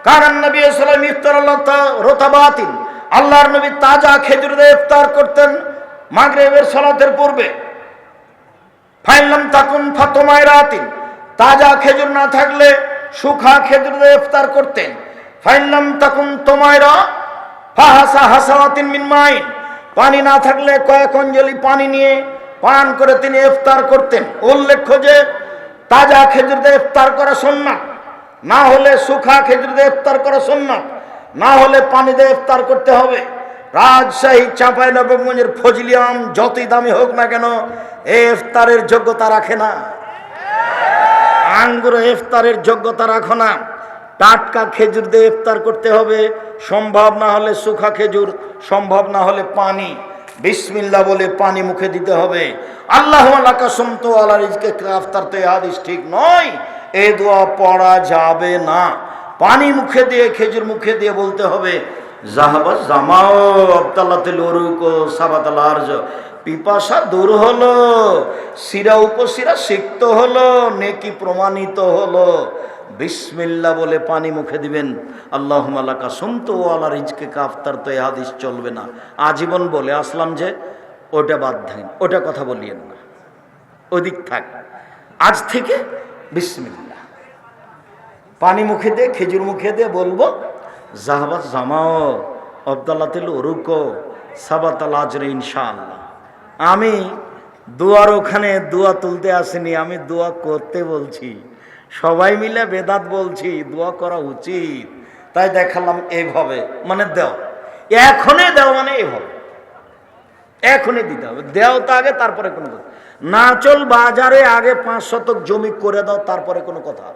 কারণ নবী সাল্লাল্লাহু আলাইহি ওয়াসাল্লাম ইফতার রতাবাতিন, আল্লাহর নবী তাজা খেজুর দিয়ে ইফতার করতেন মাগরিবের সালাতের পূর্বে। ফাইলাম তাকুন ফাতমায়রাতিন, তাজা খেজুর না থাকলে শুকনা খেজুর দিয়ে ইফতার করতেন। ফাইলাম তাকুন তোমায়রা ফাহাসা হাসাওয়াতিন মিন মাইন, পানি না থাকলে কয়েক অঞ্জলি পানি নিয়ে পান করে তিনি ইফতার করতেন। উল্লেখ্য যে তাজা খেজুর দিয়ে ইফতার করা সুন্নাত, না হলে শুকনা খেজুর দিয়ে ইফতার করা সুন্নাত, না হলে পানি দিয়ে ইফতার করতে হবে। রাজশাহী চাঁপাইনবাবগঞ্জের ফজলি আম যতই দামি হোক না কেন ইফতারের যোগ্যতা রাখে না। আঙ্গুর ইফতারের যোগ্যতা রাখো না। টাটকা খেজুর দিয়ে ইফতার করতে হবে, সম্ভব না হলে শুকনা খেজুর, সম্ভব না হলে পানি। বিসমিল্লাহ বলে পানি মুখে দিতে হবে। আল্লাহু আলাকা সুমতু আলা রিজকে ইফতার, তো এই হাদিস ঠিক নয়, এই দোয়া পড়া যাবে না। পানি মুখে দিয়ে খেজুর মুখে দিয়ে বলতে হবে জাহাবাজ জামাও আবতাল্লাতিল উরুক সাবাতাল আরজ, পিপাসা দূর হলো, শিরা উপশিরা সিক্ত হলো, নেকি প্রমাণিত হলো। বিসমিল্লাহ বলে পানি মুখে দিবেন। আল্লাহুম্মা লাকা সুমতু আলা রিজকে ইফতার, তো এই হাদিস চলবে না। আজীবন বলে আসলাম যে ওটা বাদ দেন, ওটা কথা বলিয়েন না, ওদিক থাক। আজ থেকে বিসমিল্লাহ পানি মুখে দিয়ে খেজুর মুখে দিয়ে বলবো জাহাবাজ জামাও আবদাল্লাতিল উরুক সাবাতাল আজর ইনশাআল্লাহ। আমি দোয়ার ওখানে দোয়া তুলতে আসিনি, আমি দোয়া করতে বলছি। সবাই মিলে বেদাত বলছি, দোয়া করা উচিত, তাই দেখালাম এইভাবে। মানে দেও, এখনই দেও, মানে এইভাবে এখনই দিতে হবে। দেও তো আগে, তারপরে কোনো কথা। নাচল বাজারে আগে 5 শতক জমি করে দাও, তারপরে কোনো কথা।